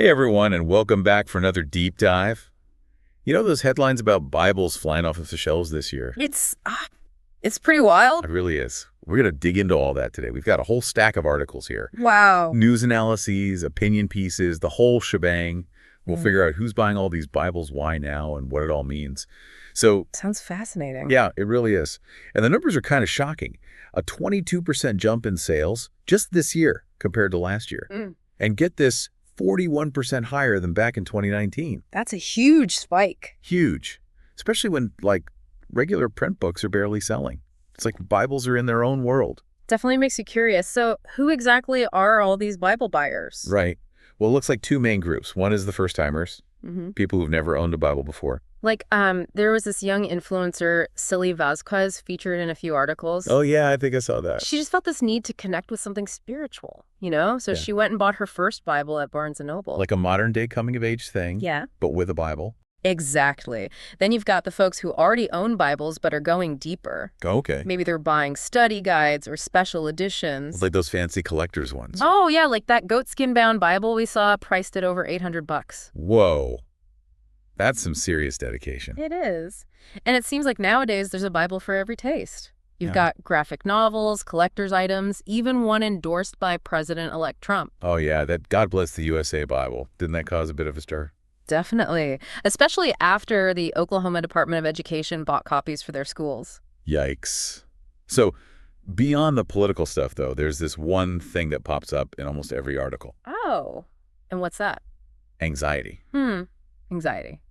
Hey everyone, and welcome back for another deep dive. You know those headlines about Bibles flying off of the shelves this year? It's pretty wild. It really is. We're going to dig into all that today. We've got a whole stack of articles here. Wow. News analyses, opinion pieces, the whole shebang. We'll figure out who's buying all these Bibles, why now, and what it all means. So, Sounds fascinating. yeah, it really is. And the numbers are kind of shocking. A 22% jump in sales just this year compared to last year. And get this, 41% higher than back in 2019. That's a huge spike. Huge. Especially when, regular print books are barely selling. It's like Bibles are in their own world. Definitely makes you curious. So who exactly are all these Bible buyers? Right. Well, it looks like two main groups. One is the first-timers, people who've never owned a Bible before. There was this young influencer, Silly Vasquez, featured in a few articles. Oh, yeah, I think I saw that. She just felt this need to connect with something spiritual, So Yeah. she went and bought her first Bible at Barnes & Noble. Like a modern-day coming-of-age thing, Yeah. but with a Bible. Exactly. Then you've got the folks who already own Bibles but are going deeper. Okay. Maybe they're buying study guides or special editions. Like those fancy collector's ones. Oh, yeah, like that goatskin-bound Bible we saw priced at over $800. Whoa. That's some serious dedication. It is. And it seems like nowadays there's a Bible for every taste. You've Yeah. got graphic novels, collector's items, even one endorsed by President-elect Trump. Oh, yeah, that God Bless the USA Bible. Didn't that cause a bit of a stir? Definitely. Especially after the Oklahoma Department of Education bought copies for their schools. Yikes. So, beyond the political stuff, though, there's this one thing that pops up in almost every article. Oh. And what's that? Anxiety. Anxiety.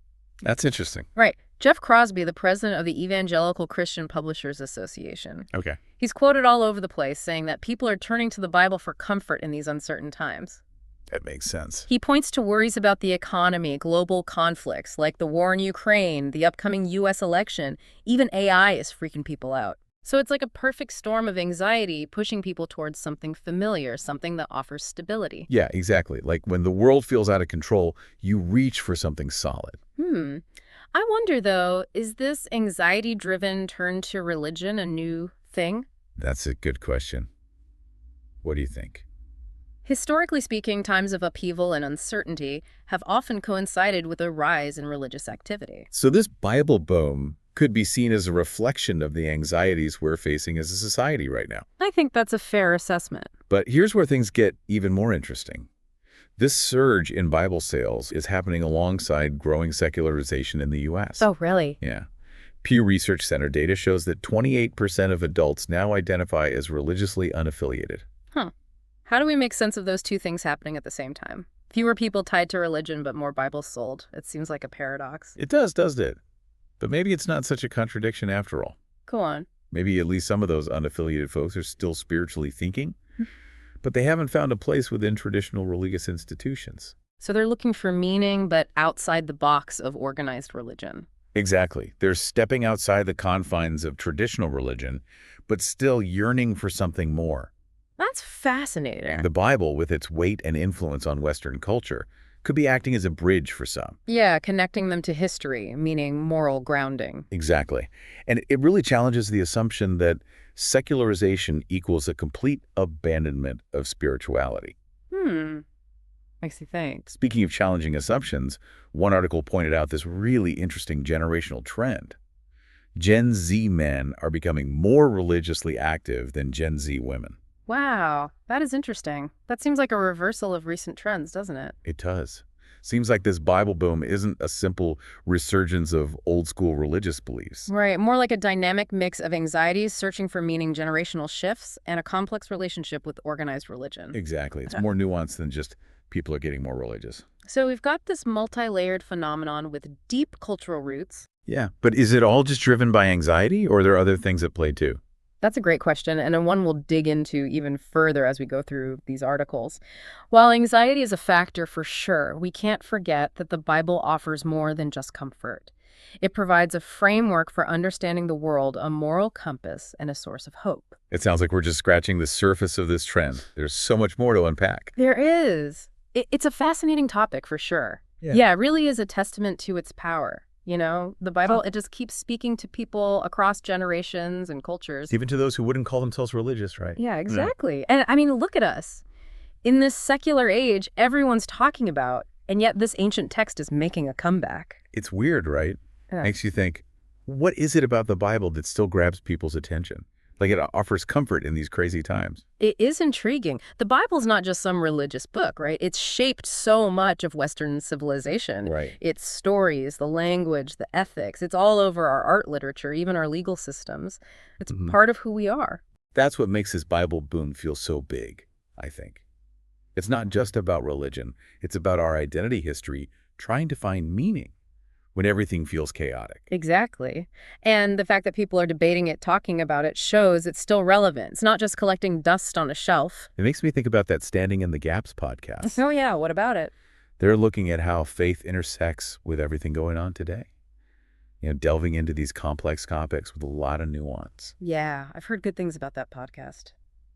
That's interesting. Right. Jeff Crosby, the president of the Evangelical Christian Publishers Association. Okay. He's quoted all over the place saying that people are turning to the Bible for comfort in these uncertain times. That makes sense. He points to worries about the economy, global conflicts like the war in Ukraine, the upcoming U.S. election. Even AI is freaking people out. So it's like a perfect storm of anxiety pushing people towards something familiar, something that offers stability. Yeah, exactly. Like when the world feels out of control, you reach for something solid. I wonder, though, is this anxiety-driven turn to religion a new thing? That's a good question. What do you think? Historically speaking, times of upheaval and uncertainty have often coincided with a rise in religious activity. So this Bible boom could be seen as a reflection of the anxieties we're facing as a society right now. I think that's a fair assessment. But here's where things get even more interesting. This surge in Bible sales is happening alongside growing secularization in the U.S. Oh, really? Yeah. Pew Research Center data shows that 28% of adults now identify as religiously unaffiliated. How do we make sense of those two things happening at the same time? Fewer people tied to religion, but more Bibles sold. It seems like a paradox. It does, doesn't it? But maybe it's not such a contradiction after all. Go on. Maybe at least some of those unaffiliated folks are still spiritually thinking, but they haven't found a place within traditional religious institutions. So they're looking for meaning, but outside the box of organized religion. Exactly. They're stepping outside the confines of traditional religion, but still yearning for something more. That's fascinating. The Bible, with its weight and influence on Western culture, could be acting as a bridge for some. Yeah, connecting them to history, meaning moral grounding. Exactly. And it really challenges the assumption that secularization equals a complete abandonment of spirituality. Makes you think. Speaking of challenging assumptions, one article pointed out this really interesting generational trend. Gen Z men are becoming more religiously active than Gen Z women. Wow, that is interesting. That seems like a reversal of recent trends, doesn't it? It does. Seems like this Bible boom isn't a simple resurgence of old-school religious beliefs. Right, more like a dynamic mix of anxieties, searching for meaning, generational shifts, and a complex relationship with organized religion. Exactly. It's more nuanced than just people are getting more religious. So we've got this multi-layered phenomenon with deep cultural roots. Yeah, but is it all just driven by anxiety, or are there other things at play too? That's a great question, and one we'll dig into even further as we go through these articles. While anxiety is a factor for sure, we can't forget that the Bible offers more than just comfort. It provides a framework for understanding the world, a moral compass, and a source of hope. It sounds like we're just scratching the surface of this trend. There's so much more to unpack. There is. It's a fascinating topic for sure. Yeah, it really is a testament to its power. The Bible, it just keeps speaking to people across generations and cultures. Even to those who wouldn't call themselves religious, right? Yeah, exactly. And I mean, look at us. In this secular age, everyone's talking about And yet this ancient text is making a comeback. It's weird, right? Yeah. Makes you think, what is it about the Bible that still grabs people's attention? Like it offers comfort in these crazy times. It is intriguing. The Bible's not just some religious book, right? It's shaped so much of Western civilization. Right. Its stories, the language, the ethics. It's all over our art literature, even our legal systems. It's part of who we are. That's what makes this Bible boom feel so big, I think. It's not just about religion. It's about our identity history, trying to find meaning when everything feels chaotic. Exactly. And the fact that people are debating it, talking about it, shows it's still relevant. It's not just collecting dust on a shelf. It makes me think about that Standing in the Gaps podcast. Oh, yeah. What about it? They're looking at how faith intersects with everything going on today. Delving into these complex topics with a lot of nuance. Yeah, I've heard good things about that podcast.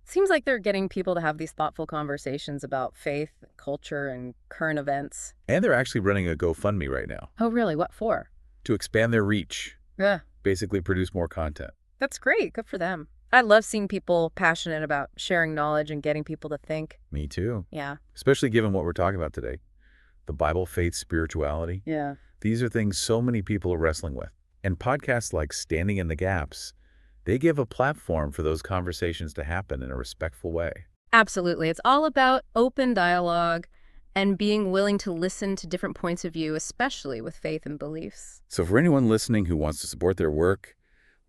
Seems like they're getting people to have these thoughtful conversations about faith, culture, and current events. And they're actually running a GoFundMe right now. Oh, really? What for? To expand their reach. Yeah. Basically produce more content. That's great. Good for them. I love seeing people passionate about sharing knowledge and getting people to think. Me too. Yeah. Especially given what we're talking about today. The Bible, faith, spirituality. Yeah. These are things so many people are wrestling with. And podcasts like Standing in the Gaps, they give a platform for those conversations to happen in a respectful way. Absolutely. It's all about open dialogue and being willing to listen to different points of view, especially with faith and beliefs. So for anyone listening who wants to support their work,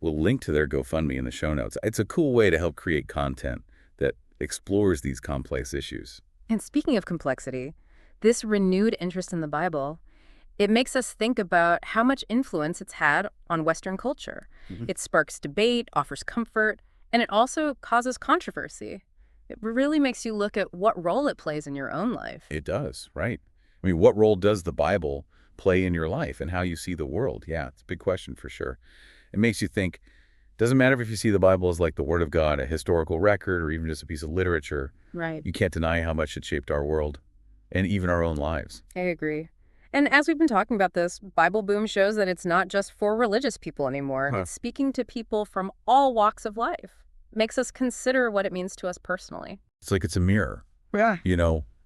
we'll link to their GoFundMe in the show notes. It's a cool way to help create content that explores these complex issues. And speaking of complexity, this renewed interest in the Bible, it makes us think about how much influence it's had on Western culture. It sparks debate, offers comfort, and it also causes controversy. It really makes you look at what role it plays in your own life. It does, right? I mean, what role does the Bible play in your life and how you see the world? Yeah, it's a big question for sure. It makes you think, doesn't matter if you see the Bible as like the Word of God, a historical record, or even just a piece of literature. Right. You can't deny how much it shaped our world and even our own lives. I agree. And as we've been talking about this, Bible boom shows that it's not just for religious people anymore. It's speaking to people from all walks of life. Makes us consider what it means to us personally. It's like it's a mirror. Yeah.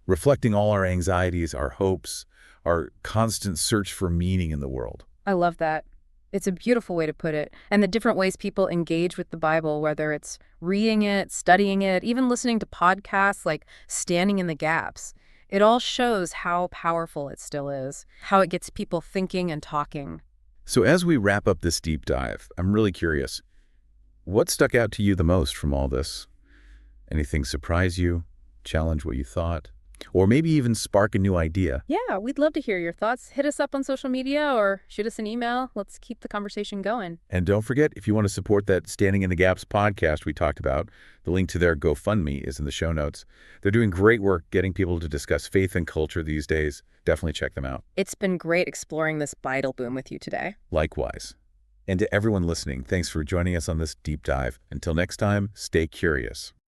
Reflecting all our anxieties, our hopes, our constant search for meaning in the world. I love that. It's a beautiful way to put it. And the different ways people engage with the Bible, whether it's reading it, studying it, even listening to podcasts like Standing in the Gaps. It all shows how powerful it still is, how it gets people thinking and talking. So as we wrap up this deep dive, I'm really curious, what stuck out to you the most from all this? Anything surprise you, challenge what you thought, or maybe even spark a new idea? Yeah, we'd love to hear your thoughts. Hit us up on social media or shoot us an email. Let's keep the conversation going. And don't forget, if you want to support that Standing in the Gaps podcast we talked about, the link to their GoFundMe is in the show notes. They're doing great work getting people to discuss faith and culture these days. Definitely check them out. It's been great exploring this Bible boom with you today. Likewise. And to everyone listening, thanks for joining us on this deep dive. Until next time, stay curious.